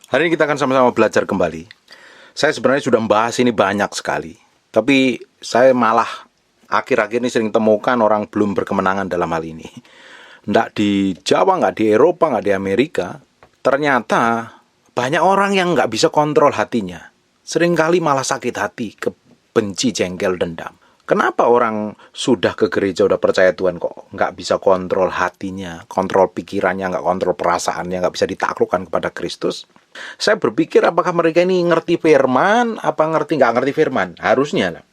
Hari ini kita akan sama-sama belajar kembali. Saya sebenarnya sudah membahas ini banyak sekali, tapi saya malah akhir-akhir ini sering temukan orang belum berkemenangan dalam hal ini. Nggak di Jawa, nggak di Eropa, nggak di Amerika. Ternyata banyak orang yang nggak bisa kontrol hatinya. Seringkali malah sakit hati, kebenci, jengkel, dendam. Kenapa orang sudah ke gereja, udah percaya Tuhan kok nggak bisa kontrol hatinya, kontrol pikirannya, nggak kontrol perasaannya, nggak bisa ditaklukkan kepada Kristus? Saya berpikir apakah mereka ini ngerti firman, apa nggak ngerti firman? Harusnya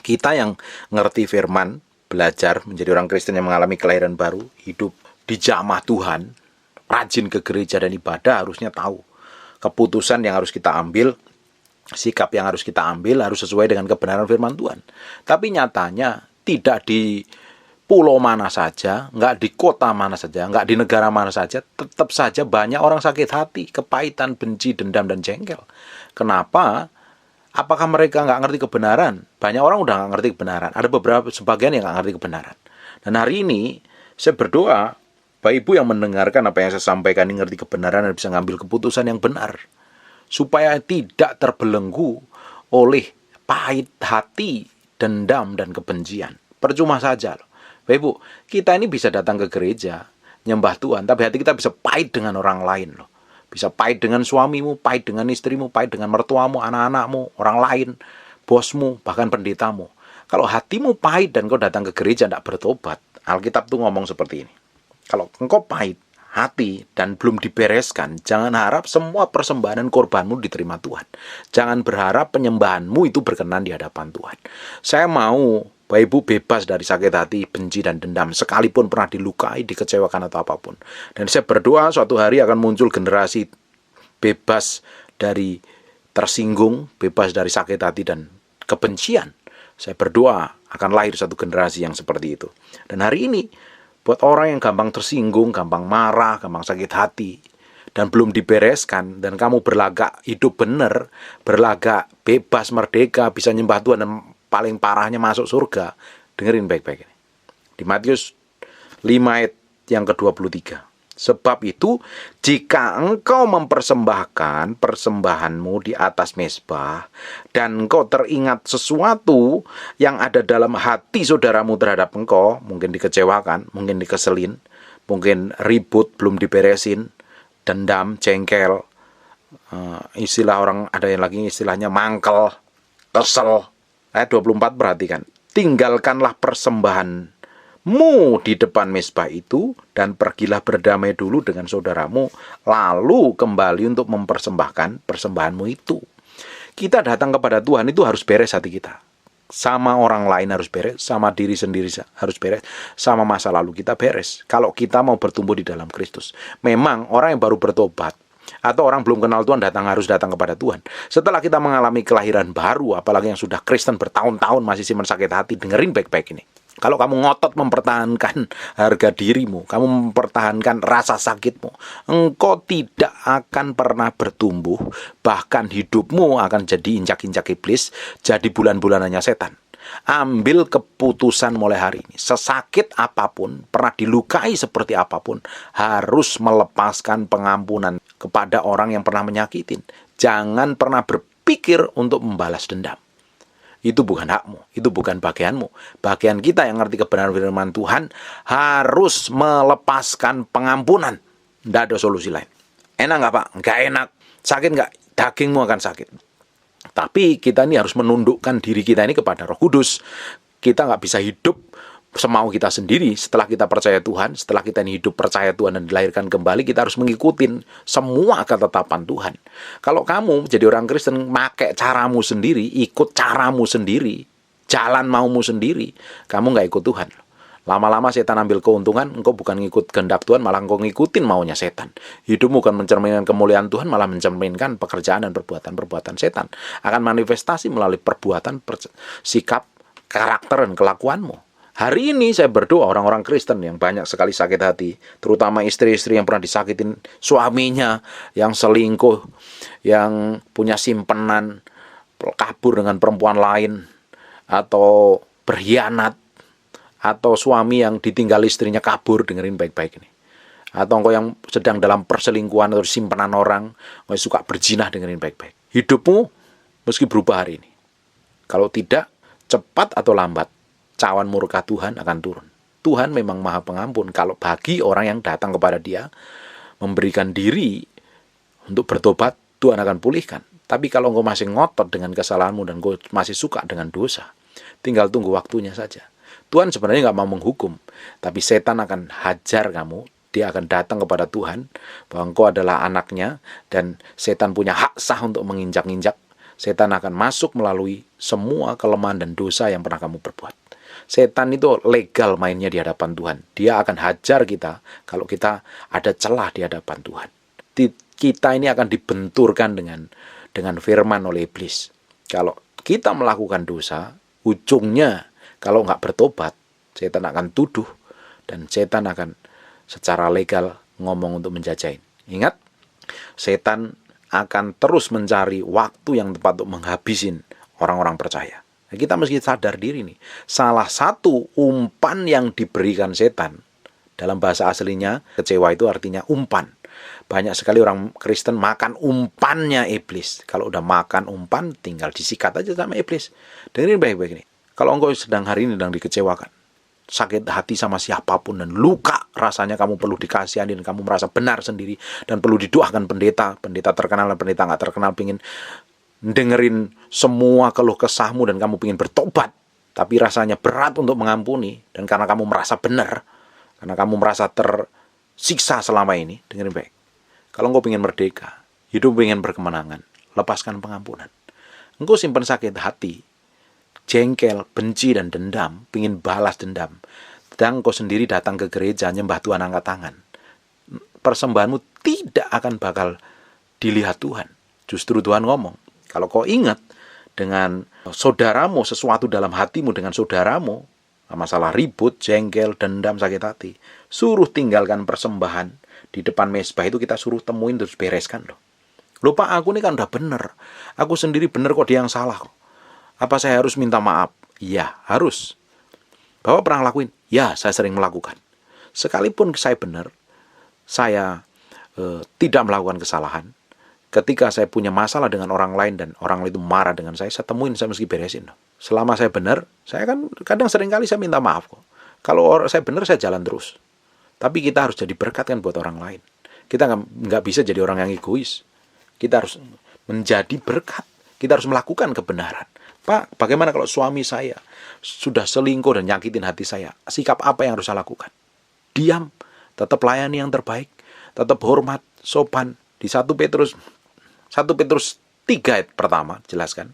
kita yang ngerti firman, belajar menjadi orang Kristen yang mengalami kelahiran baru, hidup di jamah Tuhan, rajin ke gereja dan ibadah, harusnya tahu keputusan yang harus kita ambil, sikap yang harus kita ambil harus sesuai dengan kebenaran firman Tuhan. Tapi nyatanya tidak di pulau mana saja, nggak di kota mana saja, nggak di negara mana saja, tetap saja banyak orang sakit hati, kepahitan, benci, dendam, dan jengkel. Kenapa? Apakah mereka nggak ngerti kebenaran? Banyak orang udah nggak ngerti kebenaran. Ada beberapa sebagian yang nggak ngerti kebenaran. Dan hari ini saya berdoa, Bapak Ibu yang mendengarkan apa yang saya sampaikan ini ngerti kebenaran dan bisa ngambil keputusan yang benar, supaya tidak terbelenggu oleh pahit hati, dendam, dan kebencian. Percuma saja loh. Bapak Ibu, kita ini bisa datang ke gereja, nyembah Tuhan, tapi hati kita bisa pahit dengan orang lain loh. Bisa pahit dengan suamimu, pahit dengan istrimu, pahit dengan mertuamu, anak-anakmu, orang lain, bosmu, bahkan pendetamu. Kalau hatimu pahit dan kau datang ke gereja tidak bertobat, Alkitab tuh ngomong seperti ini. Kalau engkau pahit hati dan belum dibereskan, jangan harap semua persembahan dan korbanmu diterima Tuhan. Jangan berharap penyembahanmu itu berkenan di hadapan Tuhan. Saya mau Bapak Ibu bebas dari sakit hati, benci, dan dendam, sekalipun pernah dilukai, dikecewakan, atau apapun. Dan saya berdoa suatu hari akan muncul generasi bebas dari tersinggung, bebas dari sakit hati dan kebencian. Saya berdoa akan lahir satu generasi yang seperti itu. Dan hari ini, buat orang yang gampang tersinggung, gampang marah, gampang sakit hati, dan belum dibereskan, dan kamu berlagak hidup benar, berlagak bebas, merdeka, bisa nyembah Tuhan, dan paling parahnya masuk surga, dengerin baik-baik ini. Di Matius 5 ayat yang ke-23. Sebab itu, jika engkau mempersembahkan persembahanmu di atas mezbah, dan engkau teringat sesuatu yang ada dalam hati saudaramu terhadap engkau, mungkin dikecewakan, mungkin dikeselin, mungkin ribut, belum diberesin, dendam, jengkel, istilah orang, ada yang lagi istilahnya mangkel, kesel. Ayat 24 perhatikan. Tinggalkanlah persembahanmu di depan mezbah itu dan pergilah berdamai dulu dengan saudaramu, lalu kembali untuk mempersembahkan persembahanmu itu. Kita datang kepada Tuhan itu harus beres hati kita. Sama orang lain harus beres, sama diri sendiri harus beres, sama masa lalu kita beres. Kalau kita mau bertumbuh di dalam Kristus. Memang orang yang baru bertobat atau orang belum kenal Tuhan harus datang kepada Tuhan. Setelah kita mengalami kelahiran baru, apalagi yang sudah Kristen bertahun-tahun masih simpan sakit hati, dengerin baik-baik ini. Kalau kamu ngotot mempertahankan harga dirimu, kamu mempertahankan rasa sakitmu, engkau tidak akan pernah bertumbuh, bahkan hidupmu akan jadi injak-injak iblis, jadi bulan-bulanannya setan. Ambil keputusan mulai hari ini. Sesakit apapun, pernah dilukai seperti apapun, harus melepaskan pengampunan kepada orang yang pernah menyakitin. Jangan pernah berpikir untuk membalas dendam. Itu bukan hakmu, itu bukan bagianmu. Bagian kita yang ngerti kebenaran firman Tuhan harus melepaskan pengampunan. Tidak ada solusi lain. Enak nggak Pak? Nggak enak. Sakit nggak? Dagingmu akan sakit. Tapi kita ini harus menundukkan diri kita ini kepada Roh Kudus. Kita nggak bisa hidup semau kita sendiri. Setelah kita percaya Tuhan, setelah kita ini hidup percaya Tuhan dan dilahirkan kembali, kita harus mengikuti semua ketetapan Tuhan. Kalau kamu jadi orang Kristen, pakai caramu sendiri, ikut caramu sendiri, jalan maumu sendiri, kamu nggak ikut Tuhan. Lama-lama setan ambil keuntungan, engkau bukan ngikut kehendak Tuhan, malah engkau ngikutin maunya setan. Hidupmu bukan mencerminkan kemuliaan Tuhan, malah mencerminkan pekerjaan dan perbuatan-perbuatan setan. Akan manifestasi melalui perbuatan, sikap, karakter, dan kelakuanmu. Hari ini saya berdoa orang-orang Kristen yang banyak sekali sakit hati, terutama istri-istri yang pernah disakitin suaminya, yang selingkuh, yang punya simpenan, kabur dengan perempuan lain, atau berkhianat, atau suami yang ditinggal istrinya kabur, dengerin baik-baik ini. Atau engkau yang sedang dalam perselingkuhan atau simpanan orang, engkau suka berzinah, dengerin baik-baik. Hidupmu meski berubah hari ini. Kalau tidak, cepat atau lambat, cawan murka Tuhan akan turun. Tuhan memang Maha Pengampun. Kalau bagi orang yang datang kepada Dia, memberikan diri untuk bertobat, Tuhan akan pulihkan. Tapi kalau engkau masih ngotot dengan kesalahanmu dan engkau masih suka dengan dosa, tinggal tunggu waktunya saja. Tuhan sebenarnya nggak mau menghukum, tapi setan akan hajar kamu. Dia akan datang kepada Tuhan bahwa engkau adalah anaknya, dan setan punya hak sah untuk menginjak-injak. Setan akan masuk melalui semua kelemahan dan dosa yang pernah kamu perbuat. Setan itu legal mainnya di hadapan Tuhan. Dia akan hajar kita kalau kita ada celah di hadapan Tuhan. Kita ini akan dibenturkan dengan firman oleh iblis. Kalau kita melakukan dosa, ujungnya kalau nggak bertobat, setan akan tuduh dan setan akan secara legal ngomong untuk menjajahin. Ingat, setan akan terus mencari waktu yang tepat untuk menghabisin orang-orang percaya. Nah, kita mesti sadar diri nih. Salah satu umpan yang diberikan setan, dalam bahasa aslinya, kecewa itu artinya umpan. Banyak sekali orang Kristen makan umpannya iblis. Kalau udah makan umpan, tinggal disikat aja sama iblis. Dengerin baik-baik nih. Kalau engkau sedang hari ini sedang dikecewakan, sakit hati sama siapapun, dan luka rasanya, kamu perlu dikasihani dan kamu merasa benar sendiri dan perlu didoakan pendeta terkenal dan pendeta nggak terkenal, pingin dengerin semua keluh kesahmu dan kamu pingin bertobat, tapi rasanya berat untuk mengampuni, dan karena kamu merasa benar, karena kamu merasa tersiksa selama ini, dengerin baik. Kalau engkau pingin merdeka, hidup pingin berkemenangan, lepaskan pengampunan. Engkau simpan sakit hati, jengkel, benci, dan dendam, pingin balas dendam, dan kau sendiri datang ke gereja nyembah Tuhan angkat tangan, persembahanmu tidak akan bakal dilihat Tuhan. Justru Tuhan ngomong, kalau kau ingat dengan saudaramu, sesuatu dalam hatimu dengan saudaramu, masalah ribut, jengkel, dendam, sakit hati, suruh tinggalkan persembahan di depan mezbah itu, kita suruh temuin terus bereskan loh. Loh Pak, aku ini kan udah bener, aku sendiri bener kok, dia yang salah kok. Apa saya harus minta maaf? Iya, harus. Bapak pernah lakuin? Ya, saya sering melakukan. Sekalipun saya benar, saya tidak melakukan kesalahan. Ketika saya punya masalah dengan orang lain dan orang lain itu marah dengan saya temuin, saya mesti beresin. Selama saya benar, saya kan kadang seringkali saya minta maaf kok. Kalau saya benar, saya jalan terus. Tapi kita harus jadi berkat kan buat orang lain. Kita nggak bisa jadi orang yang egois. Kita harus menjadi berkat. Kita harus melakukan kebenaran. Pak, bagaimana kalau suami saya sudah selingkuh dan nyakitin hati saya? Sikap apa yang harus saya lakukan? Diam, tetap layani yang terbaik, tetap hormat, sopan. Di 1 Petrus 3 ayat pertama jelaskan,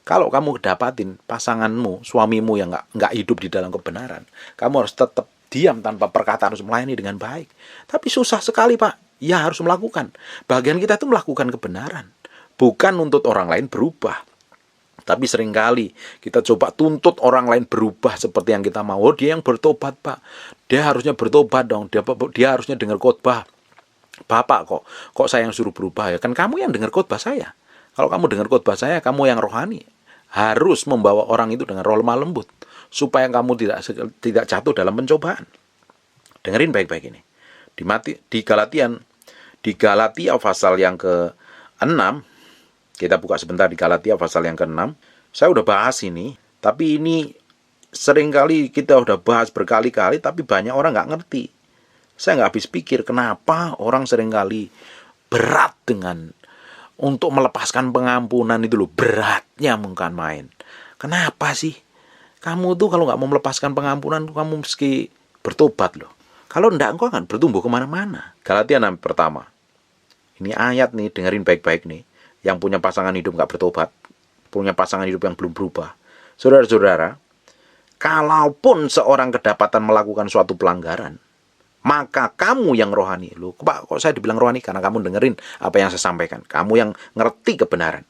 kalau kamu dapatin pasanganmu, suamimu yang nggak hidup di dalam kebenaran, kamu harus tetap diam tanpa perkataan, harus melayani dengan baik. Tapi susah sekali Pak. Ya, harus melakukan. Bagian kita itu melakukan kebenaran, bukan nuntut orang lain berubah. Tapi seringkali kita coba tuntut orang lain berubah seperti yang kita mau. Oh, dia yang bertobat Pak, dia harusnya bertobat dong, dia harusnya dengar khotbah. Bapak kok saya yang suruh berubah ya? Kan kamu yang dengar khotbah saya. Kalau kamu dengar khotbah saya, kamu yang rohani. Harus membawa orang itu dengan roh lemah lembut, supaya kamu tidak jatuh dalam pencobaan. Dengerin baik-baik ini. Di Galatia pasal yang ke-6, kita buka sebentar di Galatia pasal yang ke-6. Saya udah bahas ini, tapi ini seringkali kita udah bahas berkali-kali, tapi banyak orang nggak ngerti. Saya nggak habis pikir kenapa orang seringkali berat dengan untuk melepaskan pengampunan itu loh. Beratnya bukan main. Kenapa sih? Kamu tuh kalau nggak mau melepaskan pengampunan, kamu mesti bertobat loh. Kalau enggak, engkau akan bertumbuh kemana-mana. Galatia 6 pertama. Ini ayat nih, dengerin baik-baik nih. Yang punya pasangan hidup nggak bertobat, punya pasangan hidup yang belum berubah. Saudara-saudara, kalaupun seorang kedapatan melakukan suatu pelanggaran, maka kamu yang rohani, loh, Pak, kok saya dibilang rohani? Karena kamu dengerin apa yang saya sampaikan. Kamu yang ngerti kebenaran.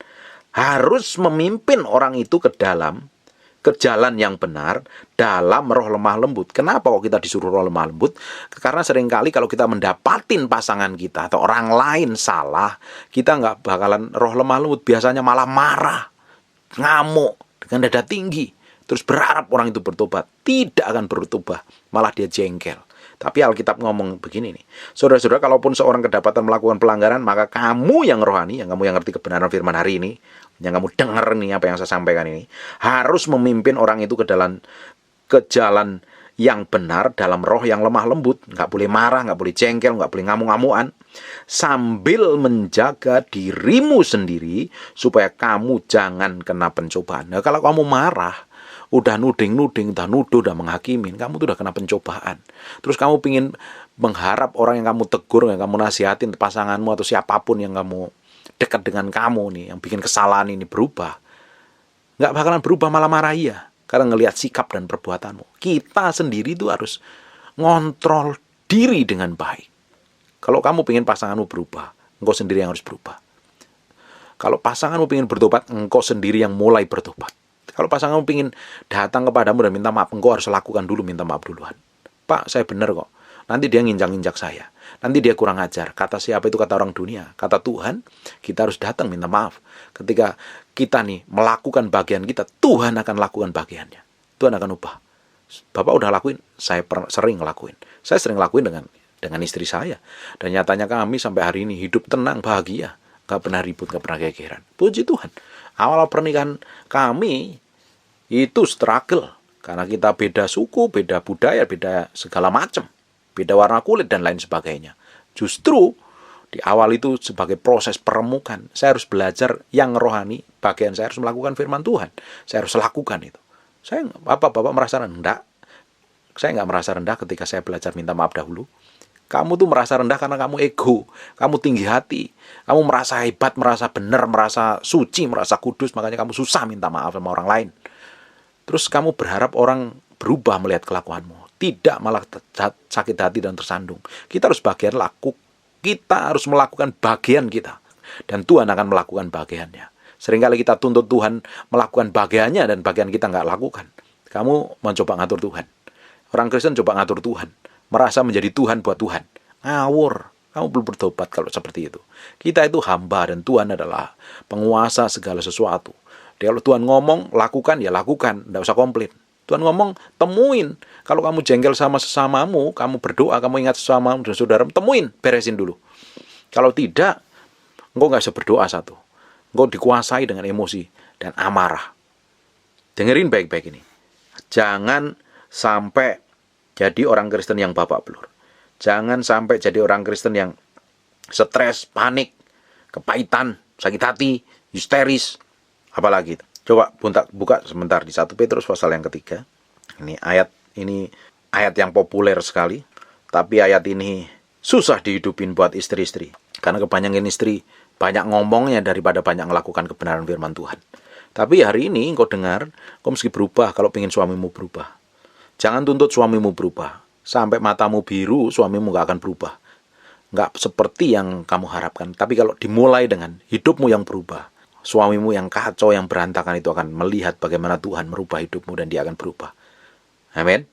Harus memimpin orang itu ke jalan yang benar dalam roh lemah lembut. Kenapa kok kita disuruh roh lemah lembut? Karena seringkali kalau kita mendapatin pasangan kita atau orang lain salah, kita nggak bakalan roh lemah lembut. Biasanya malah marah, ngamuk, dengan dada tinggi, terus berharap orang itu bertobat. Tidak akan berubah, malah dia jengkel. Tapi Alkitab ngomong begini nih. Saudara-saudara, kalaupun seorang kedapatan melakukan pelanggaran, maka kamu yang rohani, yang kamu yang ngerti kebenaran firman hari ini, yang kamu dengar nih apa yang saya sampaikan ini, harus memimpin orang itu ke jalan yang benar dalam roh yang lemah lembut. Nggak boleh marah, nggak boleh jengkel, nggak boleh ngamuk-ngamuan. Sambil menjaga dirimu sendiri supaya kamu jangan kena pencobaan. Nah, kalau kamu marah, udah nuding-nuding, udah nuduh, udah menghakimin, kamu tuh udah kena pencobaan. Terus kamu pingin mengharap orang yang kamu tegur, yang kamu nasihatin, pasanganmu atau siapapun yang kamu dekat dengan kamu nih, yang bikin kesalahan ini berubah. Nggak bakalan berubah, malah marah ya. Karena ngelihat sikap dan perbuatanmu. Kita sendiri tuh harus ngontrol diri dengan baik. Kalau kamu pingin pasanganmu berubah, engkau sendiri yang harus berubah. Kalau pasanganmu pingin bertobat, engkau sendiri yang mulai bertobat. Kalau pasanganmu pingin datang kepadamu dan minta maaf, engkau harus lakukan dulu minta maaf duluan. Pak, saya benar kok. Nanti dia nginjak-nginjak saya. Nanti dia kurang ajar. Kata siapa itu? Kata orang dunia. Kata Tuhan, kita harus datang minta maaf. Ketika kita nih melakukan bagian kita, Tuhan akan lakukan bagiannya. Tuhan akan ubah. Bapak udah lakuin, saya sering ngelakuin. Saya sering lakuin dengan istri saya. Dan nyatanya kami sampai hari ini hidup tenang, bahagia. Gak pernah ribut, gak pernah gegeran. Puji Tuhan. Awal pernikahan kami itu struggle. Karena kita beda suku, beda budaya, beda segala macam. Beda warna kulit dan lain sebagainya. Justru di awal itu sebagai proses peremukan, saya harus belajar yang rohani, bagian saya harus melakukan firman Tuhan. Saya harus lakukan itu. Bapak merasa rendah? Saya nggak merasa rendah ketika saya belajar minta maaf dahulu. Kamu tuh merasa rendah karena kamu ego, kamu tinggi hati, kamu merasa hebat, merasa benar, merasa suci, merasa kudus, makanya kamu susah minta maaf sama orang lain. Terus kamu berharap orang berubah melihat kelakuanmu. Tidak, malah sakit hati dan tersandung. Kita harus kita harus melakukan bagian kita. Dan Tuhan akan melakukan bagiannya. Seringkali kita tuntut Tuhan melakukan bagiannya dan bagian kita nggak lakukan. Kamu mencoba ngatur Tuhan. Orang Kristen coba ngatur Tuhan. Merasa menjadi Tuhan buat Tuhan. Ngawur. Kamu belum bertobat kalau seperti itu. Kita itu hamba dan Tuhan adalah penguasa segala sesuatu. Kalau Tuhan ngomong, lakukan, ya lakukan. Tidak usah komplain. Tuhan ngomong, temuin. Kalau kamu jengkel sama sesamamu, kamu berdoa, kamu ingat sesamamu dan saudaramu, temuin, beresin dulu. Kalau tidak, engkau nggak bisa berdoa satu. Engkau dikuasai dengan emosi dan amarah. Dengerin baik-baik ini. Jangan sampai jadi orang Kristen yang babak belur. Jangan sampai jadi orang Kristen yang stres, panik, kepahitan, sakit hati, histeris, apalagi. Coba buka sebentar di 1 Petrus pasal yang ketiga. Ini ayat yang populer sekali. Tapi ayat ini susah dihidupin buat istri-istri. Karena kebanyakan istri banyak ngomongnya daripada banyak melakukan kebenaran firman Tuhan. Tapi hari ini engkau dengar, engkau mesti berubah kalau pengen suamimu berubah. Jangan tuntut suamimu berubah. Sampai matamu biru, suamimu gak akan berubah. Gak seperti yang kamu harapkan. Tapi kalau dimulai dengan hidupmu yang berubah, suamimu yang kacau, yang berantakan itu akan melihat bagaimana Tuhan merubah hidupmu dan dia akan berubah. Amin.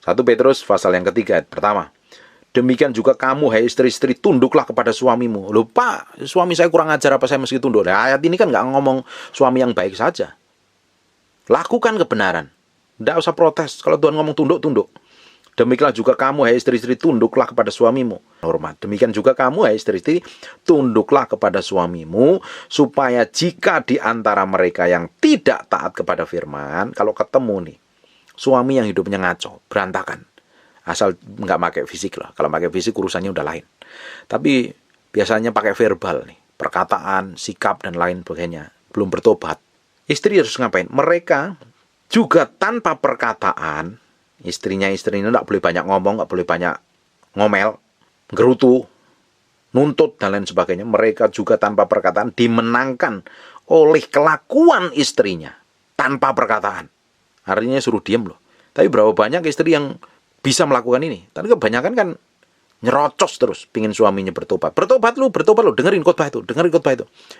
1 Petrus pasal yang ketiga, pertama. Demikian juga kamu, hai istri-istri, tunduklah kepada suamimu. Loh Pak, suami saya kurang ajar apa saya mesti tunduk? Nah, ayat ini kan gak ngomong suami yang baik saja. Lakukan kebenaran. Tidak usah protes. Kalau Tuhan ngomong tunduk, tunduk. Demikianlah juga kamu, hai istri-istri, tunduklah kepada suamimu. Hormat. Demikian juga kamu, hai istri-istri, tunduklah kepada suamimu, supaya jika di antara mereka yang tidak taat kepada firman, kalau ketemu nih, suami yang hidupnya ngaco, berantakan. Asal nggak pakai fisik lah. Kalau pakai fisik urusannya udah lain. Tapi biasanya pakai verbal nih, perkataan, sikap, dan lain sebagainya. Belum bertobat. Istri harus ngapain? Mereka juga tanpa perkataan, istrinya nggak boleh banyak ngomong, nggak boleh banyak ngomel, gerutu, nuntut dan lain sebagainya. Mereka juga tanpa perkataan dimenangkan oleh kelakuan istrinya tanpa perkataan. Artinya suruh diam loh. Tapi berapa banyak istri yang bisa melakukan ini? Tapi kebanyakan kan nyerocos terus, pingin suaminya bertobat. Bertobat lu, dengerin khotbah itu.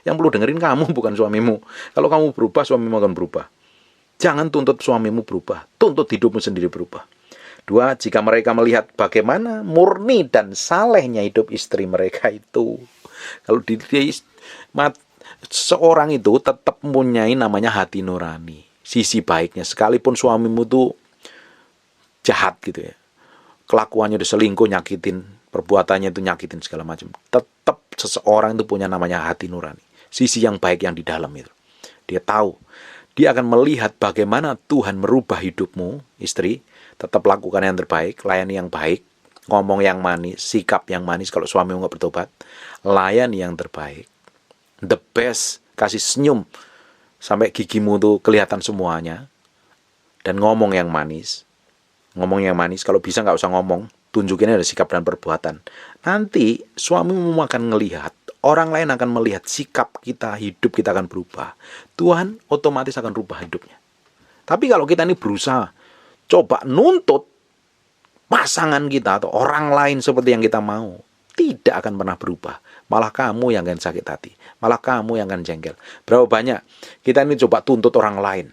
Yang perlu dengerin kamu bukan suamimu. Kalau kamu berubah, suamimu akan berubah. Jangan tuntut suamimu berubah, tuntut hidupmu sendiri berubah. 2, jika mereka melihat bagaimana murni dan salehnya hidup istri mereka itu. Kalau seorang itu tetap mempunyai namanya hati nurani, sisi baiknya. Sekalipun suamimu itu jahat gitu ya, kelakuannya udah selingkuh, nyakitin, perbuatannya itu nyakitin segala macam, tetap seseorang itu punya namanya hati nurani, sisi yang baik yang di dalam itu. Dia tahu, dia akan melihat bagaimana Tuhan merubah hidupmu, istri. Tetap lakukan yang terbaik, layani yang baik, ngomong yang manis, sikap yang manis. Kalau suamimu nggak bertobat, layani yang terbaik, the best, kasih senyum sampai gigimu tuh kelihatan semuanya, dan ngomong yang manis. Ngomong yang manis, kalau bisa nggak usah ngomong, tunjukin ada sikap dan perbuatan. Nanti suamimu akan ngelihat, orang lain akan melihat sikap kita, hidup kita akan berubah. Tuhan otomatis akan rubah hidupnya. Tapi kalau kita ini berusaha coba nuntut pasangan kita atau orang lain seperti yang kita mau, tidak akan pernah berubah. Malah kamu yang akan sakit hati, malah kamu yang akan jengkel. Berapa banyak kita ini coba tuntut orang lain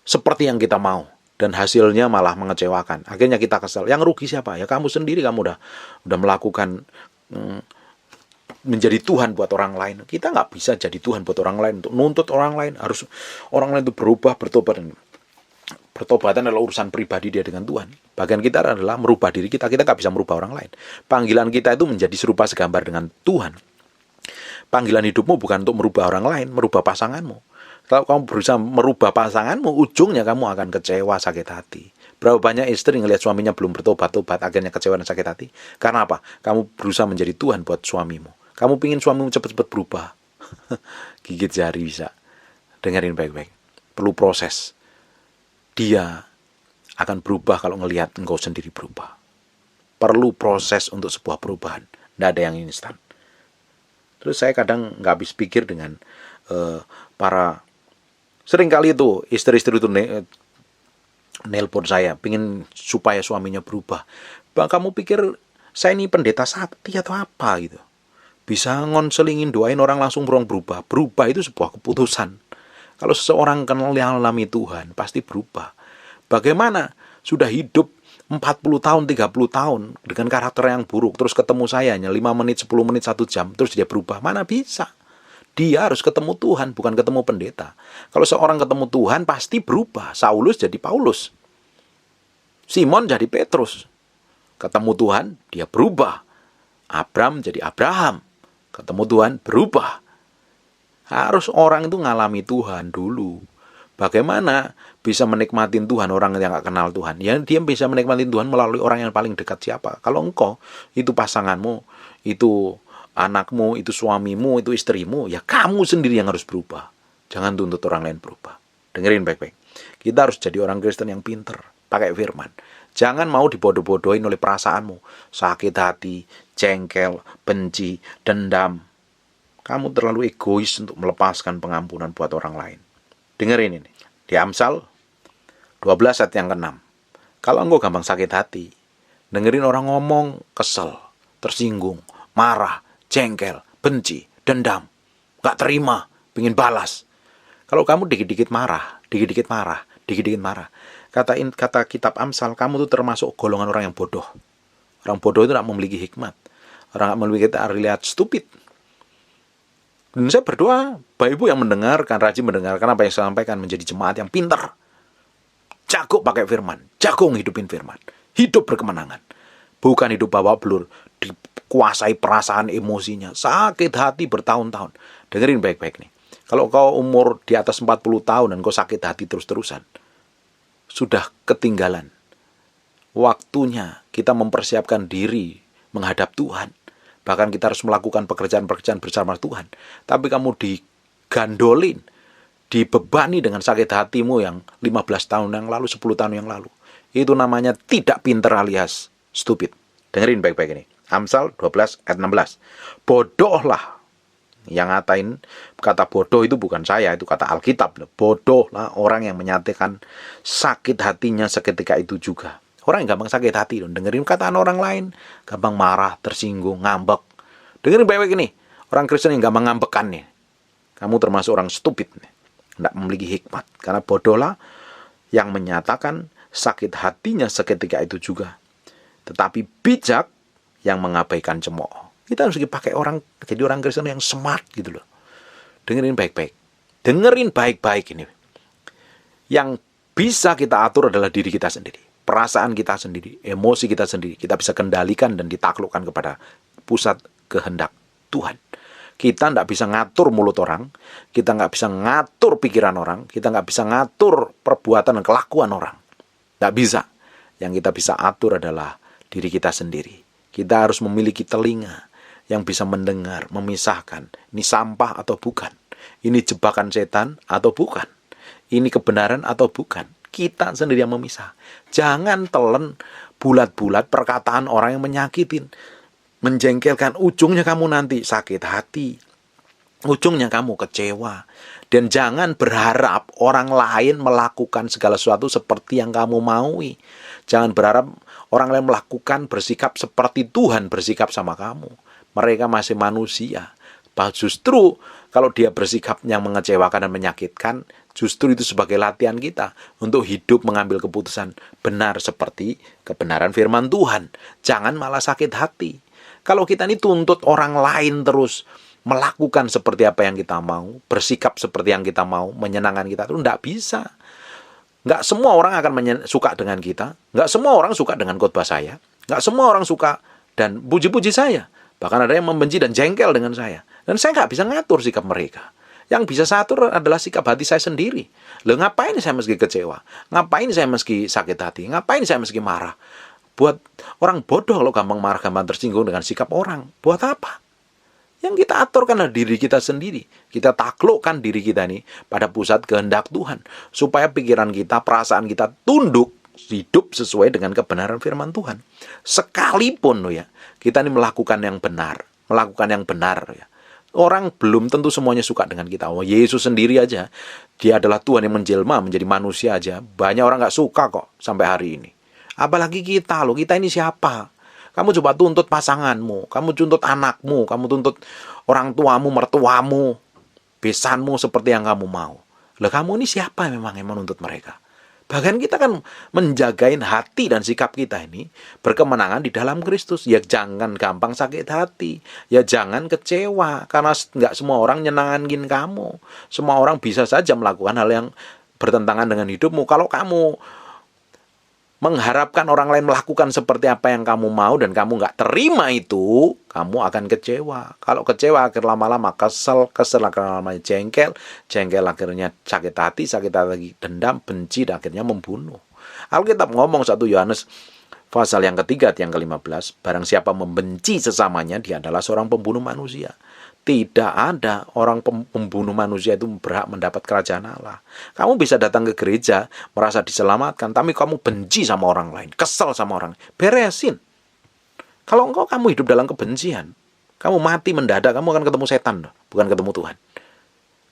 seperti yang kita mau, dan hasilnya malah mengecewakan. Akhirnya kita kesel. Yang rugi siapa? Ya kamu sendiri. Kamu udah melakukan menjadi Tuhan buat orang lain. Kita nggak bisa jadi Tuhan buat orang lain. Untuk nuntut orang lain, harus orang lain itu berubah, bertobat. Pertobatan adalah urusan pribadi dia dengan Tuhan. Bagian kita adalah merubah diri kita. Kita nggak bisa merubah orang lain. Panggilan kita itu menjadi serupa segambar dengan Tuhan. Panggilan hidupmu bukan untuk merubah orang lain, merubah pasanganmu. Kalau kamu berusaha merubah pasanganmu, ujungnya kamu akan kecewa, sakit hati. Berapa banyak istri ngelihat suaminya belum bertobat-tobat, akhirnya kecewa dan sakit hati. Karena apa? Kamu berusaha menjadi Tuhan buat suamimu. Kamu pingin suamimu cepat-cepat berubah. Gigit jari bisa. Dengerin baik-baik. Perlu proses. Dia akan berubah kalau ngelihat engkau sendiri berubah. Perlu proses untuk sebuah perubahan. Tidak ada yang instan. Terus saya kadang nggak habis pikir dengan para... Seringkali itu istri-istri itu nelpon saya, pingin supaya suaminya berubah. Bang, kamu pikir saya ini pendeta sakti atau apa gitu? Bisa ngonselingin, doain orang langsung berubah. Berubah itu sebuah keputusan. Kalau seseorang kenal yang alami Tuhan, pasti berubah. Bagaimana sudah hidup 40 tahun, 30 tahun dengan karakter yang buruk, terus ketemu saya hanya 5 menit, 10 menit, 1 jam, terus dia berubah? Mana bisa? Dia harus ketemu Tuhan, bukan ketemu pendeta. Kalau seorang ketemu Tuhan, pasti berubah. Saulus jadi Paulus. Simon jadi Petrus. Ketemu Tuhan, dia berubah. Abram jadi Abraham. Ketemu Tuhan, berubah. Harus orang itu ngalami Tuhan dulu. Bagaimana bisa menikmatin Tuhan orang yang gak kenal Tuhan? Ya, dia bisa menikmatin Tuhan melalui orang yang paling dekat siapa? Kalau engkau, itu pasanganmu, itu anakmu, itu suamimu, itu istrimu, ya kamu sendiri yang harus berubah. Jangan tuntut orang lain berubah. Dengerin baik-baik. Kita harus jadi orang Kristen yang pinter, pakai firman. Jangan mau dibodoh-bodohin oleh perasaanmu. Sakit hati, jengkel, benci, dendam. Kamu terlalu egois untuk melepaskan pengampunan buat orang lain. Dengerin ini. Di Amsal 12 ayat yang ke-6. Kalau engkau gampang sakit hati, dengerin orang ngomong, kesel, tersinggung, marah, jengkel, benci, dendam, gak terima, pengen balas. Kalau kamu dikit-dikit marah, kata kitab Amsal, kamu tuh termasuk golongan orang yang bodoh. Orang bodoh itu tidak memiliki hikmat. Orang tidak memiliki lihat stupid. Dan saya berdoa, Bapak Ibu yang mendengarkan, rajin mendengarkan apa yang saya sampaikan, menjadi jemaat yang pintar. Jago pakai firman, jago ngehidupin firman. Hidup berkemenangan. Bukan hidup bawa belur, dikuasai perasaan emosinya, sakit hati bertahun-tahun. Dengerin baik-baik nih. Kalau kau umur di atas 40 tahun dan kau sakit hati terus-terusan, sudah ketinggalan. Waktunya kita mempersiapkan diri menghadap Tuhan. Bahkan kita harus melakukan pekerjaan-pekerjaan bersama Tuhan. Tapi kamu digandolin, dibebani dengan sakit hatimu yang 15 tahun yang lalu, 10 tahun yang lalu. Itu namanya tidak pinter alias stupid. Dengerin baik-baik ini. Amsal 12 ayat 16. Bodohlah. Yang ngatain kata bodoh itu bukan saya, itu kata Alkitab. Bodohlah orang yang menyatakan sakit hatinya seketika itu juga. Orang yang gampang sakit hati, dengerin kataan orang lain, gampang marah, tersinggung, ngambek. Dengerin baik-baik ini. Orang Kristen yang gampang ngambekan nih. Kamu termasuk orang stupid nih. Tidak memiliki hikmat. Karena bodohlah yang menyatakan sakit hatinya seketika itu juga. Tetapi bijak yang mengabaikan cemooh. Kita harus pakai jadi orang Kristen yang smart gitu loh. Dengerin baik-baik. Dengerin baik-baik ini. Yang bisa kita atur adalah diri kita sendiri. perasaan kita sendiri, emosi kita sendiri, kita bisa kendalikan dan ditaklukkan kepada pusat kehendak Tuhan. Kita nggak bisa ngatur mulut orang, kita nggak bisa ngatur pikiran orang, kita nggak bisa ngatur perbuatan dan kelakuan orang. Nggak bisa. Yang kita bisa atur adalah diri kita sendiri. Kita harus memiliki telinga yang bisa mendengar, memisahkan. Ini sampah atau bukan? Ini jebakan setan atau bukan? Ini kebenaran atau bukan? Kita sendiri yang memisah. Jangan telan bulat-bulat perkataan orang yang menyakitin, menjengkelkan. Ujungnya kamu nanti sakit hati, ujungnya kamu kecewa. Dan jangan berharap orang lain melakukan segala sesuatu seperti yang kamu maui. Jangan berharap orang lain melakukan, bersikap seperti Tuhan bersikap sama kamu. Mereka masih manusia. Justru kalau dia bersikap yang mengecewakan dan menyakitkan, justru itu sebagai latihan kita untuk hidup mengambil keputusan benar seperti kebenaran firman Tuhan. Jangan malah sakit hati. Kalau kita ini tuntut orang lain terus melakukan seperti apa yang kita mau, bersikap seperti yang kita mau, menyenangkan kita, itu tidak bisa. Nggak semua orang akan suka dengan kita, nggak semua orang suka dengan khotbah saya, nggak semua orang suka dan puji-puji saya. Bahkan ada yang membenci dan jengkel dengan saya. Dan saya nggak bisa ngatur sikap mereka. Yang bisa saya atur adalah sikap hati saya sendiri. Loh, ngapain saya meski kecewa? Ngapain saya meski sakit hati? Ngapain saya meski marah? Buat orang bodoh kalau gampang marah, gampang tersinggung dengan sikap orang. Buat apa? Yang kita aturkan adalah diri kita sendiri. Kita taklukkan diri kita ini pada pusat kehendak Tuhan. Supaya pikiran kita, perasaan kita tunduk, hidup sesuai dengan kebenaran firman Tuhan. Sekalipun loh ya, kita ini melakukan yang benar. Melakukan yang benar ya. Orang belum tentu semuanya suka dengan kita. Oh, Yesus sendiri aja, dia adalah Tuhan yang menjelma menjadi manusia aja. Banyak orang gak suka kok sampai hari ini. Apalagi kita loh, kita ini siapa? Kamu coba tuntut pasanganmu, kamu tuntut anakmu, kamu tuntut orang tuamu, mertuamu, besanmu seperti yang kamu mau. Lah kamu ini siapa memang yang menuntut mereka? Bahkan kita kan menjagain hati dan sikap kita ini berkemenangan di dalam Kristus. Ya jangan gampang sakit hati. Ya jangan kecewa. Karena nggak semua orang nyenangin kamu. Semua orang bisa saja melakukan hal yang bertentangan dengan hidupmu. Kalau kamu mengharapkan orang lain melakukan seperti apa yang kamu mau dan kamu nggak terima itu, kamu akan kecewa. Kalau kecewa akhir lama-lama kesel akhirnya lama jengkel akhirnya sakit hati lagi dendam, benci dan akhirnya membunuh. Alkitab ngomong 1 Yohanes pasal yang ketiga yang ke-15, barang siapa membenci sesamanya dia adalah seorang pembunuh manusia. Tidak ada orang pembunuh manusia itu berhak mendapat kerajaan Allah. Kamu bisa datang ke gereja, merasa diselamatkan, tapi kamu benci sama orang lain, kesel sama orang. Beresin. Kalau kamu hidup dalam kebencian, kamu mati mendadak, kamu akan ketemu setan, bukan ketemu Tuhan.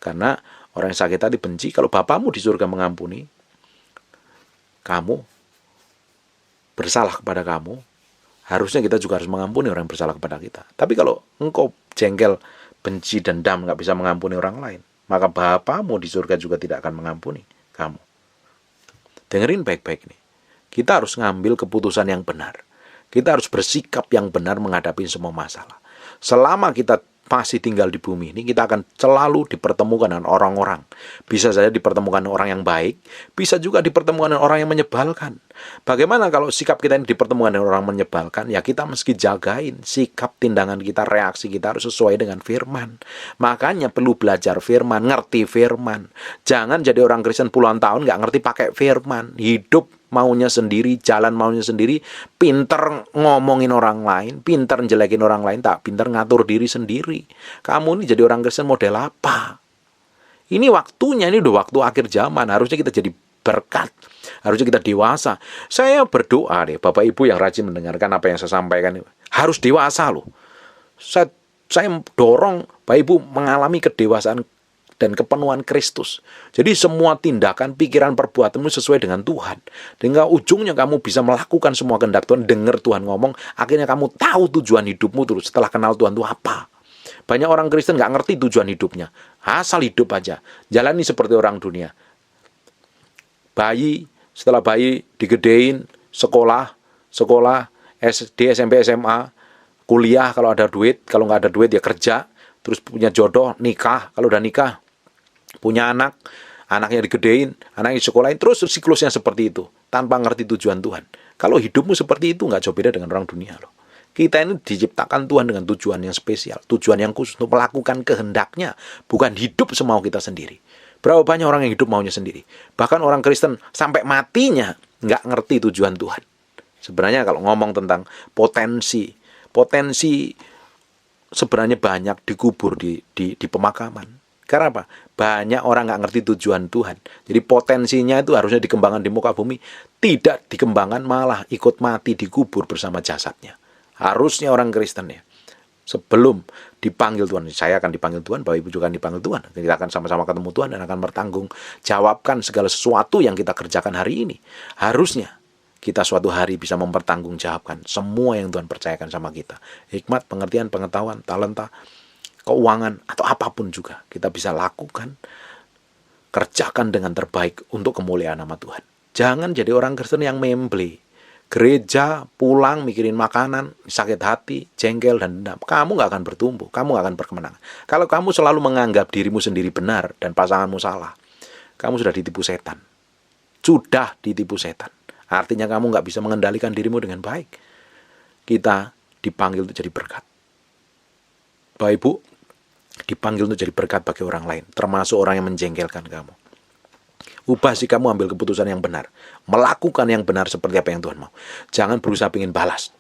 Karena orang yang sakit hati benci, kalau Bapamu di surga mengampuni, kamu bersalah kepada kamu, harusnya kita juga harus mengampuni orang yang bersalah kepada kita. Tapi kalau engkau jengkel, benci, dendam, nggak bisa mengampuni orang lain, maka Bapamu di surga juga tidak akan mengampuni kamu. Dengerin baik-baik nih. Kita harus ngambil keputusan yang benar. Kita harus bersikap yang benar menghadapi semua masalah. Selama kita masih tinggal di bumi ini, kita akan selalu dipertemukan dengan orang-orang. Bisa saja dipertemukan dengan orang yang baik, bisa juga dipertemukan dengan orang yang menyebalkan. Bagaimana kalau sikap kita ini dipertemukan dengan orang menyebalkan? Ya kita mesti jagain sikap, tindakan kita, reaksi kita harus sesuai dengan firman. Makanya perlu belajar firman, ngerti firman. Jangan jadi orang Kristen puluhan tahun nggak ngerti pakai firman. Hidup maunya sendiri, jalan maunya sendiri, pinter ngomongin orang lain, pinter jelekin orang lain, tak pinter ngatur diri sendiri. Kamu ini jadi orang Kristen model apa? Ini waktunya, ini udah waktu akhir zaman. Harusnya kita jadi berkat. Harusnya kita dewasa. Saya berdoa deh, Bapak Ibu yang rajin mendengarkan apa yang saya sampaikan. Harus dewasa loh. Saya dorong Bapak Ibu mengalami kedewasaan dan kepenuhan Kristus. Jadi semua tindakan, pikiran, perbuatanmu sesuai dengan Tuhan. Hingga ujungnya kamu bisa melakukan semua kehendak Tuhan, dengar Tuhan ngomong, akhirnya kamu tahu tujuan hidupmu terus setelah kenal Tuhan itu apa. Banyak orang Kristen nggak ngerti tujuan hidupnya. Asal hidup aja. Jalani seperti orang dunia. Bayi, setelah bayi digedein, sekolah, SD, SMP, SMA, kuliah kalau ada duit, kalau nggak ada duit ya kerja, terus punya jodoh, nikah, kalau udah nikah, punya anak, anaknya digedein, anaknya disekolahin, terus siklusnya seperti itu. tanpa ngerti tujuan Tuhan. Kalau hidupmu seperti itu, nggak jauh beda dengan orang dunia loh. Kita ini diciptakan Tuhan dengan tujuan yang spesial, tujuan yang khusus untuk melakukan kehendaknya, bukan hidup semau kita sendiri. Berapa banyak orang yang hidup maunya sendiri. Bahkan orang Kristen sampai matinya nggak ngerti tujuan Tuhan. Sebenarnya kalau ngomong tentang potensi sebenarnya banyak dikubur di pemakaman. Karena apa? Banyak orang nggak ngerti tujuan Tuhan. Jadi potensinya itu harusnya dikembangkan di muka bumi. Tidak dikembangkan, malah ikut mati dikubur bersama jasadnya. Harusnya orang Kristen ya, sebelum dipanggil Tuhan, saya akan dipanggil Tuhan, Bapak Ibu juga akan dipanggil Tuhan. Kita akan sama-sama ketemu Tuhan dan akan bertanggung jawabkan segala sesuatu yang kita kerjakan hari ini. Harusnya kita suatu hari bisa mempertanggungjawabkan semua yang Tuhan percayakan sama kita. Hikmat, pengertian, pengetahuan, talenta, keuangan, atau apapun juga kita bisa lakukan, kerjakan dengan terbaik untuk kemuliaan nama Tuhan. Jangan jadi orang Kristen yang memble. Gereja, pulang, mikirin makanan, sakit hati, jengkel, dan dendam. Kamu nggak akan bertumbuh, kamu nggak akan berkemenangan. Kalau kamu selalu menganggap dirimu sendiri benar dan pasanganmu salah, kamu sudah ditipu setan. Sudah ditipu setan. Artinya kamu nggak bisa mengendalikan dirimu dengan baik. Kita dipanggil untuk jadi berkat. Bapak Ibu, dipanggil untuk jadi berkat bagi orang lain, termasuk orang yang menjengkelkan kamu. Ubah sikapmu, ambil keputusan yang benar. Melakukan yang benar seperti apa yang Tuhan mau. Jangan berusaha ingin balas.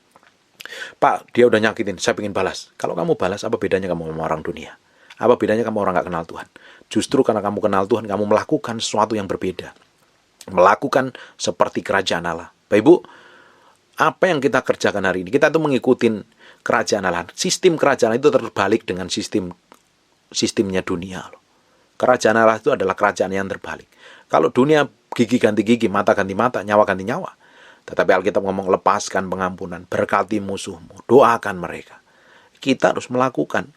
Pak, dia udah nyakitin, saya ingin balas. Kalau kamu balas, apa bedanya kamu sama orang dunia? Apa bedanya kamu orang gak kenal Tuhan? Justru karena kamu kenal Tuhan, kamu melakukan sesuatu yang berbeda. Melakukan seperti kerajaan Allah. Bapak Ibu, apa yang kita kerjakan hari ini? Kita tuh mengikuti kerajaan Allah. Sistem kerajaan itu terbalik dengan sistemnya dunia loh. Kerajaan Allah itu adalah kerajaan yang terbalik. Kalau dunia gigi ganti gigi, mata ganti mata, nyawa ganti nyawa. Tetapi Alkitab ngomong lepaskan pengampunan, berkati musuhmu, doakan mereka. Kita harus melakukan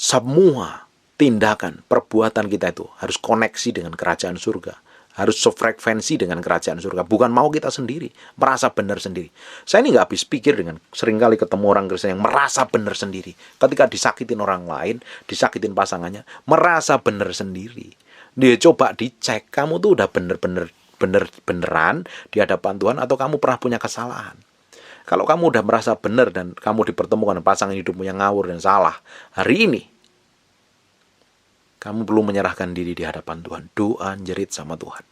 semua tindakan, perbuatan kita itu harus koneksi dengan kerajaan surga. Harus sefrekuensi dengan kerajaan surga. Bukan mau kita sendiri, merasa benar sendiri. Saya ini nggak habis pikir dengan seringkali ketemu orang Kristen yang merasa benar sendiri. Ketika disakitin orang lain, disakitin pasangannya, merasa benar sendiri. Dia coba dicek, kamu tuh udah beneran di hadapan Tuhan atau kamu pernah punya kesalahan. Kalau kamu udah merasa benar dan kamu dipertemukan dengan pasangan hidupmu yang ngawur dan salah, hari ini kamu perlu menyerahkan diri di hadapan Tuhan. Doa, jerit sama Tuhan.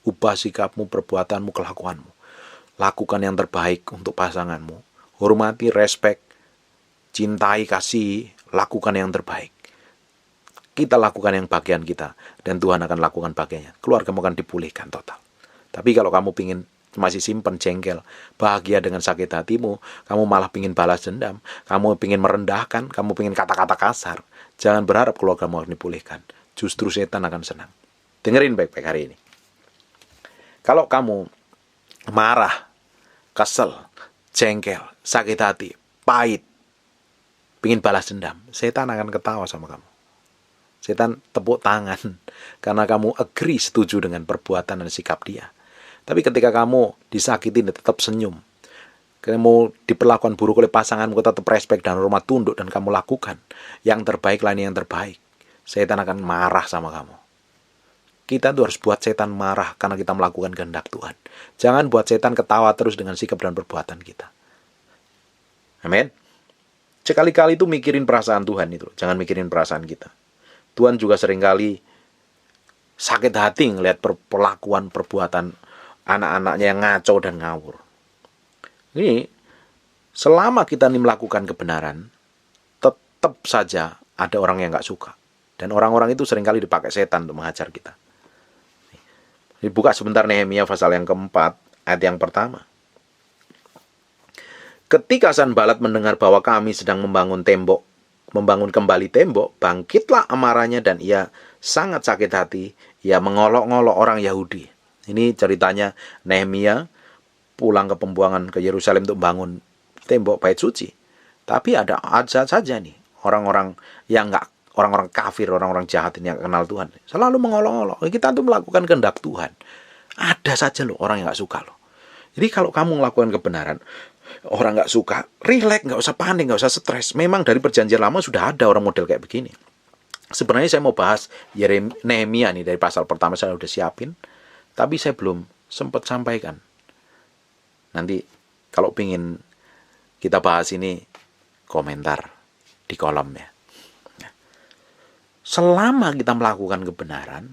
Ubah sikapmu, perbuatanmu, kelakuanmu. Lakukan yang terbaik untuk pasanganmu. Hormati, respect, cintai, kasih. Lakukan yang terbaik. Kita lakukan yang bagian kita. Dan Tuhan akan lakukan bagiannya. Keluargamu akan dipulihkan total. Tapi kalau kamu pingin masih simpen jengkel, bahagia dengan sakit hatimu, kamu malah pingin balas dendam, kamu pingin merendahkan, kamu pingin kata-kata kasar, jangan berharap keluargamu akan dipulihkan. Justru setan akan senang. Dengerin baik-baik hari ini. Kalau kamu marah, kesel, jengkel, sakit hati, pahit, pingin balas dendam, setan akan ketawa sama kamu. Setan tepuk tangan karena kamu agree, setuju dengan perbuatan dan sikap dia. Tapi ketika kamu disakitin dan tetap senyum, kamu diperlakukan buruk oleh pasanganmu, tetap respect dan hormat, tunduk, dan kamu lakukan yang terbaik, lain yang terbaik, setan akan marah sama kamu. Kita tuh harus buat setan marah karena kita melakukan kehendak Tuhan. Jangan buat setan ketawa terus dengan sikap dan perbuatan kita. Amin. Sekali-kali itu mikirin perasaan Tuhan itu, jangan mikirin perasaan kita. Tuhan juga seringkali sakit hati ngelihat perlakuan, perbuatan anak-anaknya yang ngaco dan ngawur. Ini, selama kita ini melakukan kebenaran, tetap saja ada orang yang gak suka. Dan orang-orang itu seringkali dipakai setan untuk menghajar kita. Dibuka sebentar Nehemia pasal yang keempat, ayat yang pertama. Ketika Sanbalat mendengar bahwa kami sedang membangun kembali tembok, bangkitlah amarahnya dan ia sangat sakit hati. Ia mengolok-ngolok orang Yahudi. Ini ceritanya Nehemia pulang ke pembuangan ke Yerusalem untuk bangun tembok bait suci. Tapi ada saja nih orang-orang yang orang-orang kafir, orang-orang jahat ini yang kenal Tuhan, selalu mengolok-olok. Kita tuh melakukan kehendak Tuhan. Ada saja loh orang yang nggak suka loh. Jadi kalau kamu melakukan kebenaran, orang nggak suka, relax, nggak usah panik, nggak usah stres. Memang dari perjanjian lama sudah ada orang model kayak begini. Sebenarnya saya mau bahas Nehemia nih, dari pasal pertama saya udah siapin, tapi saya belum sempat sampaikan. Nanti kalau pingin kita bahas ini, komentar di kolom ya. Selama kita melakukan kebenaran,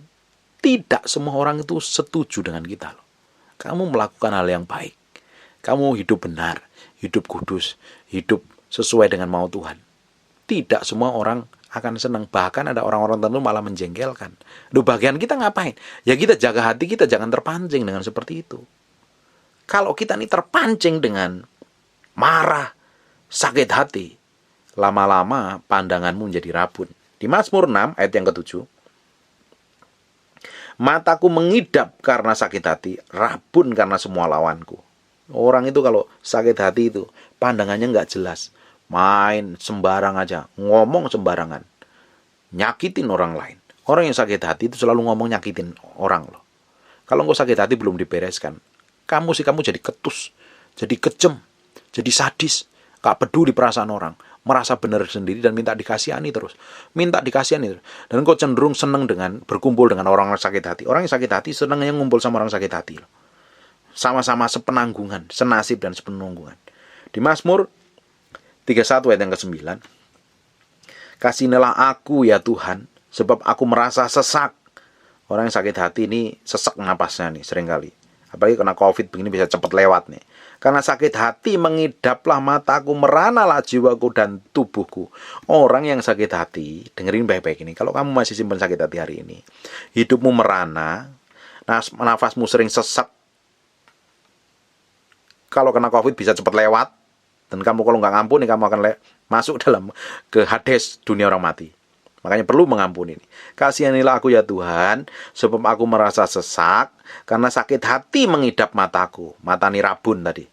tidak semua orang itu setuju dengan kita loh. Kamu melakukan hal yang baik, kamu hidup benar, hidup kudus, hidup sesuai dengan mau Tuhan. Tidak semua orang akan senang. Bahkan ada orang-orang tertentu malah menjengkelkan. Duh, bagian kita ngapain? Ya kita jaga hati kita jangan terpancing dengan seperti itu. Kalau kita ini terpancing dengan marah, sakit hati, lama-lama pandanganmu menjadi rabun. Di Mazmur 6 ayat yang ke-7, mataku mengidap karena sakit hati, rabun karena semua lawanku. Orang itu kalau sakit hati itu pandangannya nggak jelas, main sembarang aja, ngomong sembarangan, nyakitin orang lain. Orang yang sakit hati itu selalu ngomong nyakitin orang loh. Kalau nggak sakit hati belum dibereskan, kamu jadi ketus, jadi kejem, jadi sadis, nggak peduli perasaan orang, merasa benar sendiri dan minta dikasihani terus. Dan kau cenderung senang dengan berkumpul dengan orang yang sakit hati. Orang yang sakit hati senangnya ngumpul sama orang sakit hati loh. Sama-sama sepenanggungan, senasib dan sepenanggungan. Di Mazmur 31 ayat yang ke-9, kasihanilah aku ya Tuhan, sebab aku merasa sesak. Orang yang sakit hati ini sesak napasnya nih seringkali. Apalagi kena COVID begini bisa cepat lewat nih. Karena sakit hati mengidaplah mataku, meranalah jiwaku dan tubuhku. Orang yang sakit hati, dengerin baik-baik ini. Kalau kamu masih simpan sakit hati hari ini, hidupmu merana, nafasmu sering sesak. Kalau kena COVID bisa cepat lewat. Dan kamu kalau nggak ngampuni, kamu akan masuk dalam ke Hades, dunia orang mati. Makanya perlu mengampuni. Kasihanilah aku ya Tuhan, sebab aku merasa sesak, karena sakit hati mengidap mataku. Mata ini rabun tadi.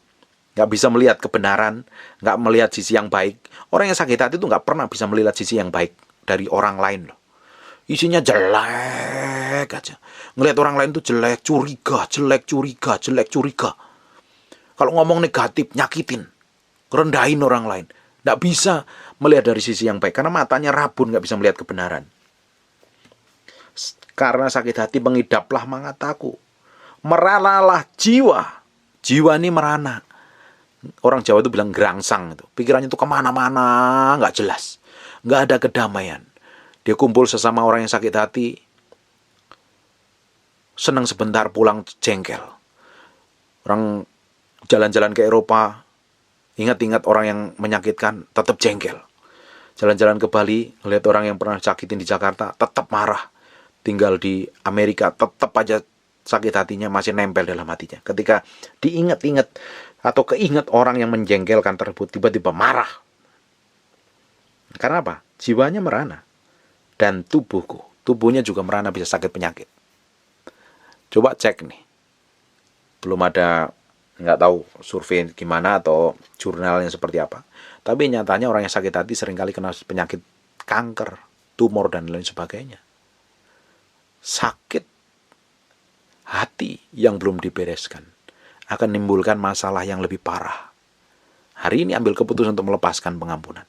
Nggak bisa melihat kebenaran, nggak melihat sisi yang baik. Orang yang sakit hati itu nggak pernah bisa melihat sisi yang baik dari orang lain loh. Isinya jelek aja. Ngelihat orang lain itu jelek, curiga. Kalau ngomong negatif, nyakitin, rendahin orang lain. Nggak bisa melihat dari sisi yang baik. Karena matanya rabun, nggak bisa melihat kebenaran. Karena sakit hati mengidaplah mataku. Meranalah jiwa. Jiwa ini merana. Orang Jawa itu bilang gerangsang. Pikirannya itu kemana-mana, nggak jelas. Nggak ada kedamaian. Dia kumpul sesama orang yang sakit hati. Senang sebentar, pulang jengkel. Orang jalan-jalan ke Eropa, ingat-ingat orang yang menyakitkan, tetap jengkel. Jalan-jalan ke Bali, melihat orang yang pernah sakitin di Jakarta, tetap marah. Tinggal di Amerika, tetap aja sakit hatinya masih nempel dalam hatinya. Ketika diingat-ingat atau keingat orang yang menjengkelkan tersebut, tiba-tiba marah. Karena apa? Jiwanya merana. Dan tubuhnya juga merana, bisa sakit penyakit. Coba cek nih. Belum ada, nggak tahu survei gimana atau jurnalnya seperti apa. Tapi nyatanya orang yang sakit hati seringkali kena penyakit kanker, tumor dan lain sebagainya. Sakit hati yang belum dibereskan akan menimbulkan masalah yang lebih parah. Hari ini ambil keputusan untuk melepaskan pengampunan.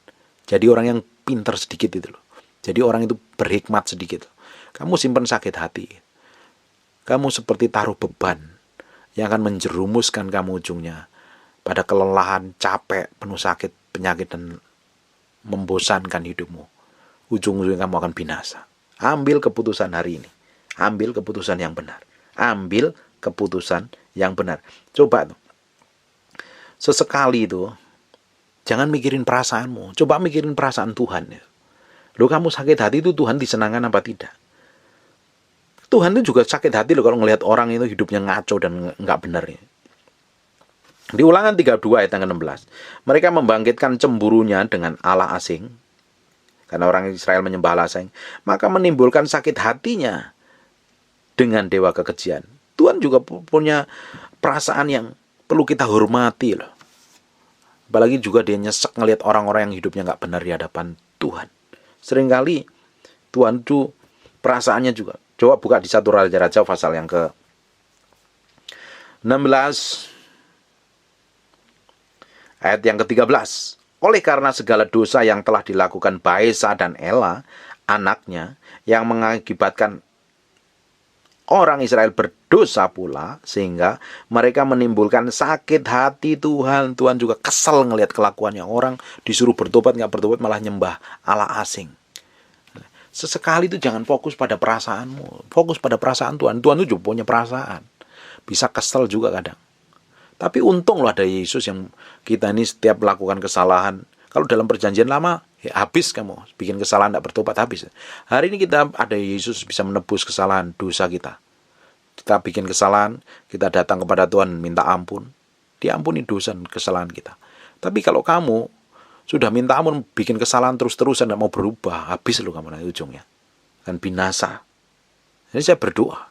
Jadi orang yang pintar sedikit itu loh. Jadi orang itu berhikmat sedikit. Kamu simpan sakit hati. Kamu seperti taruh beban yang akan menjerumuskan kamu ujungnya pada kelelahan, capek, penuh sakit, penyakit, dan membosankan hidupmu. Ujung-ujungnya kamu akan binasa. Ambil keputusan hari ini. Ambil keputusan yang benar. Ambil keputusan yang benar. Coba tuh. Sesekali itu, jangan mikirin perasaanmu. Coba mikirin perasaan Tuhan. Loh, kamu sakit hati itu Tuhan disenangkan apa tidak? Tuhan itu juga sakit hati loh kalau ngelihat orang itu hidupnya ngaco dan nggak benar. Di Ulangan 32 ayat yang ke-16. Mereka membangkitkan cemburunya dengan Allah asing. Karena orang Israel menyembah Allah asing. Maka menimbulkan sakit hatinya dengan dewa kekejian. Tuhan juga punya perasaan yang perlu kita hormati loh. Apalagi juga dia nyesek ngelihat orang-orang yang hidupnya nggak benar di hadapan Tuhan. Seringkali Tuhan itu perasaannya juga. Coba buka di 1 Raja-Raja pasal yang ke-16 ayat yang ke-13. Oleh karena segala dosa yang telah dilakukan Baesa dan Ela, anaknya, yang mengakibatkan Orang Israel berdosa pula sehingga mereka menimbulkan sakit hati Tuhan. Tuhan juga kesel ngelihat kelakuannya. Orang disuruh bertobat, nggak bertobat, malah nyembah Allah asing. Sesekali itu jangan fokus pada perasaanmu. Fokus pada perasaan Tuhan. Tuhan itu juga punya perasaan. Bisa kesel juga kadang. Tapi untung loh ada Yesus yang kita ini setiap melakukan kesalahan. Kalau dalam perjanjian lama, ya habis kamu. Bikin kesalahan, tidak bertobat, habis. Hari ini kita ada Yesus bisa menebus kesalahan dosa kita. Kita bikin kesalahan, kita datang kepada Tuhan minta ampun. Diampuni dosa dan kesalahan kita. Tapi kalau kamu sudah minta ampun, bikin kesalahan terus-terusan, tidak mau berubah, habis loh kamu nanti ujungnya. Kan binasa. Jadi saya berdoa,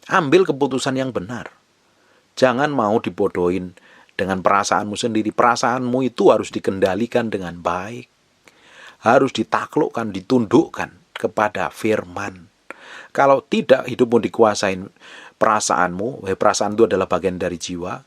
ambil keputusan yang benar. Jangan mau dibodohin dengan perasaanmu sendiri. Perasaanmu itu harus dikendalikan dengan baik. Harus ditaklukkan, ditundukkan kepada firman. Kalau tidak hidupmu dikuasain perasaanmu, perasaan itu adalah bagian dari jiwa,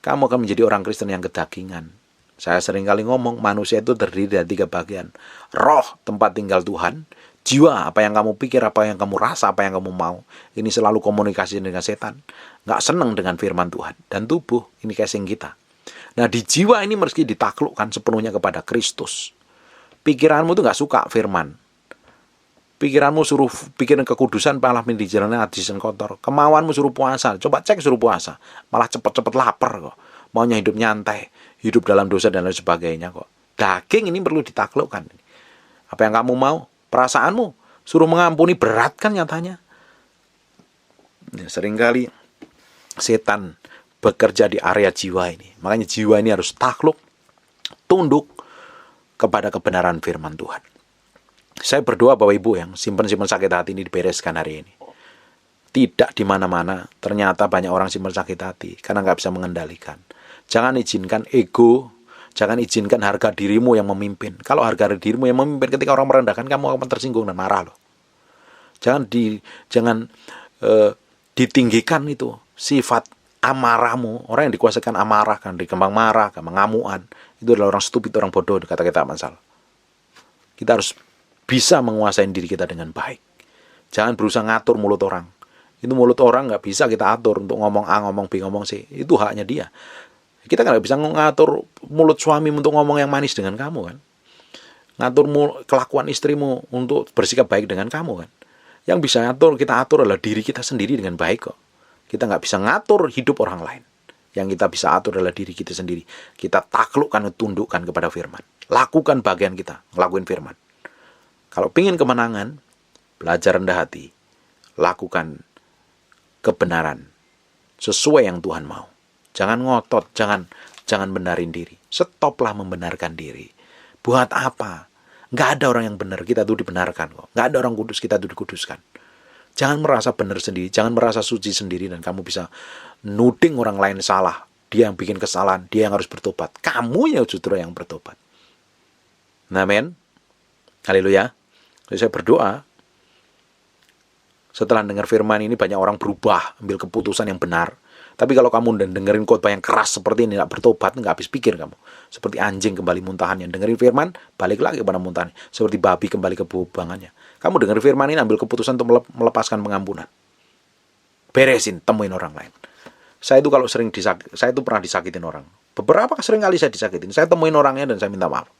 kamu akan menjadi orang Kristen yang kedagingan. Saya sering kali ngomong, manusia itu terdiri dari 3 bagian. Roh, tempat tinggal Tuhan. Jiwa, apa yang kamu pikir, apa yang kamu rasa, apa yang kamu mau. Ini selalu komunikasi dengan setan. Nggak senang dengan firman Tuhan. Dan tubuh, ini casing kita. Nah, di jiwa ini mesti ditaklukkan sepenuhnya kepada Kristus. Pikiranmu itu nggak suka firman. Pikiranmu suruh pikirin kekudusan, malah di jalannya najis dan kotor. Kemauanmu suruh puasa. Coba cek suruh puasa. Malah cepet-cepet lapar kok. Maunya hidup nyantai. Hidup dalam dosa dan lain sebagainya kok. Daging ini perlu ditaklukkan. Apa yang kamu mau? Perasaanmu suruh mengampuni, berat kan nyatanya. Ya, seringkali setan bekerja di area jiwa ini. Makanya jiwa ini harus takluk, tunduk kepada kebenaran firman Tuhan. Saya berdoa Bapak Ibu yang simpan-simpan sakit hati ini dibereskan hari ini. Tidak di mana-mana ternyata banyak orang simpan sakit hati karena nggak bisa mengendalikan. Jangan izinkan ego. Jangan izinkan harga dirimu yang memimpin. Kalau harga dirimu yang memimpin, ketika orang merendahkan, kamu akan tersinggung dan marah loh. Jangan ditinggikan itu sifat amarahmu. Orang yang dikuasakan amarah, kan dikembang marah, mengamuan. Itu adalah orang stupid, orang bodoh, kata kita Mansal. Kita harus bisa menguasai diri kita dengan baik. Jangan berusaha ngatur mulut orang. Itu mulut orang nggak bisa kita atur untuk ngomong A, ngomong B, ngomong C. Itu haknya dia. Kita kan nggak bisa ngatur mulut suami untuk ngomong yang manis dengan kamu kan. Ngatur kelakuan istrimu untuk bersikap baik dengan kamu kan. Yang bisa kita atur adalah diri kita sendiri dengan baik kok. Kita nggak bisa ngatur hidup orang lain. Yang kita bisa atur adalah diri kita sendiri. Kita taklukkan, tundukkan kepada firman. Lakukan bagian kita, ngelakuin firman. Kalau pingin kemenangan, belajar rendah hati. Lakukan kebenaran sesuai yang Tuhan mau. Jangan ngotot, jangan benarin diri. Stoplah membenarkan diri. Buat apa? Nggak ada orang yang benar, kita tuh dibenarkan kok. Nggak ada orang kudus, kita tuh dikuduskan. Jangan merasa benar sendiri, jangan merasa suci sendiri dan kamu bisa nuding orang lain salah. Dia yang bikin kesalahan, dia yang harus bertobat. Kamu yang justru yang bertobat. Amin. Haleluya. Jadi saya berdoa, setelah dengar firman ini banyak orang berubah, ambil keputusan yang benar. Tapi kalau kamu dengerin khotbah yang keras seperti ini, tidak bertobat, nggak habis pikir kamu. Seperti anjing kembali muntahannya. Dengerin firman, balik lagi kepada muntahan. Seperti babi kembali ke bubangannya. Kamu dengerin firman ini, ambil keputusan untuk melepaskan pengampunan. Beresin, temuin orang lain. Saya itu kalau saya itu pernah disakitin orang. Beberapa sering kali saya disakitin. Saya temuin orangnya dan saya minta maaf.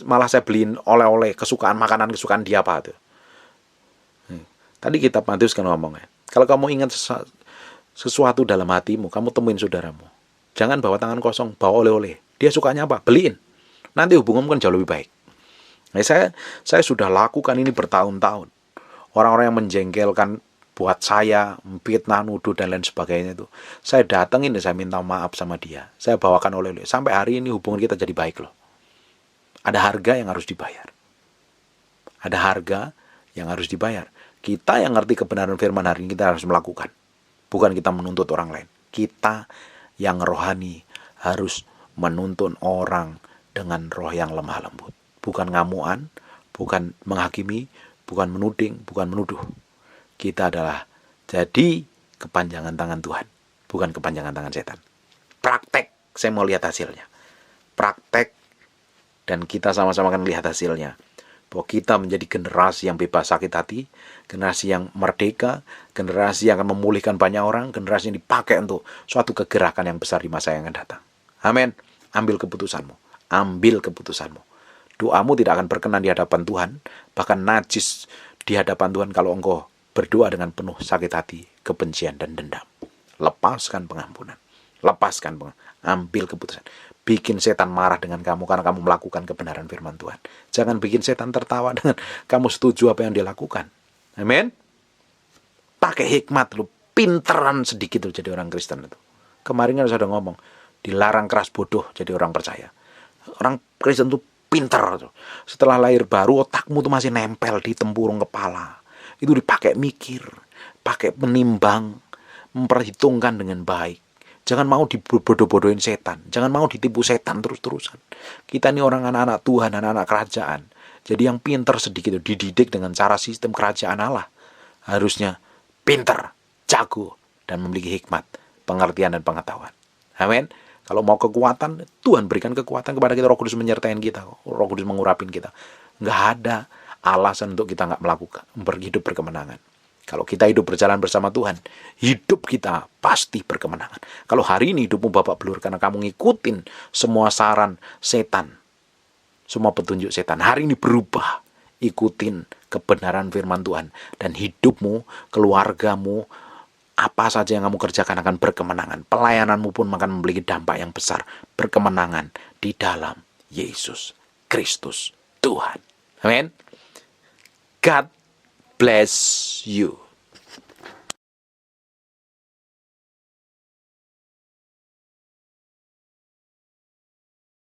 Malah saya beliin oleh-oleh makanan kesukaan dia apa tuh. Tadi kitab Matius kan ngomongnya. Kalau kamu ingat sesuatu dalam hatimu, kamu temuin saudaramu. Jangan bawa tangan kosong, bawa oleh-oleh. Dia sukanya apa? Beliin. Nanti hubunganmu kan jauh lebih baik. Nah, saya sudah lakukan ini bertahun-tahun. Orang-orang yang menjengkelkan buat saya, fitnah, nuduh, dan lain sebagainya itu. Saya datengin dan saya minta maaf sama dia. Saya bawakan oleh-oleh. Sampai hari ini hubungan kita jadi baik loh. Ada harga yang harus dibayar. Ada harga yang harus dibayar. Kita yang ngerti kebenaran firman hari ini, kita harus melakukan. Bukan kita menuntut orang lain. Kita yang rohani harus menuntun orang dengan roh yang lemah lembut. Bukan ngamuan, bukan menghakimi, bukan menuding, bukan menuduh. Kita adalah jadi kepanjangan tangan Tuhan, bukan kepanjangan tangan setan. Praktek, saya mau lihat hasilnya. Praktek, dan kita sama-sama akan lihat hasilnya. bahwa kita menjadi generasi yang bebas sakit hati, generasi yang merdeka, generasi yang akan memulihkan banyak orang, generasi yang dipakai untuk suatu kegerakan yang besar di masa yang akan datang. Amin. Ambil keputusanmu. Ambil keputusanmu. Doamu tidak akan berkenan di hadapan Tuhan, bahkan najis di hadapan Tuhan kalau engkau berdoa dengan penuh sakit hati, kebencian, dan dendam. Lepaskan pengampunan. Lepaskan pengampunan. Ambil keputusan. Bikin setan marah dengan kamu karena kamu melakukan kebenaran firman Tuhan. Jangan bikin setan tertawa dengan kamu setuju apa yang dia lakukan. Amin. Pakai hikmat lu. Pinteran sedikit lu jadi orang Kristen itu. Kemarin kan saya udah ngomong, dilarang keras bodoh jadi orang percaya. Orang Kristen tuh pinter. Setelah lahir baru otakmu tuh masih nempel di tempurung kepala. Itu dipakai mikir, pakai menimbang, memperhitungkan dengan baik. Jangan mau dibodoh-bodohin setan. Jangan mau ditipu setan terus-terusan. Kita ini orang anak-anak Tuhan, anak-anak kerajaan. Jadi yang pinter sedikit itu dididik dengan cara sistem kerajaan Allah. Harusnya pinter, jago, dan memiliki hikmat, pengertian, dan pengetahuan. Amin. Kalau mau kekuatan, Tuhan berikan kekuatan kepada kita. Roh Kudus menyertai kita. Roh Kudus mengurapin kita. Nggak ada alasan untuk kita nggak melakukan, berhidup berkemenangan. Kalau kita hidup berjalan bersama Tuhan, hidup kita pasti berkemenangan. Kalau hari ini hidupmu babak belur karena kamu ngikutin semua saran setan, semua petunjuk setan, hari ini berubah. Ikutin kebenaran firman Tuhan. Dan hidupmu, keluargamu, apa saja yang kamu kerjakan akan berkemenangan. Pelayananmu pun akan memiliki dampak yang besar. Berkemenangan di dalam Yesus Kristus Tuhan. Amin. God bless you.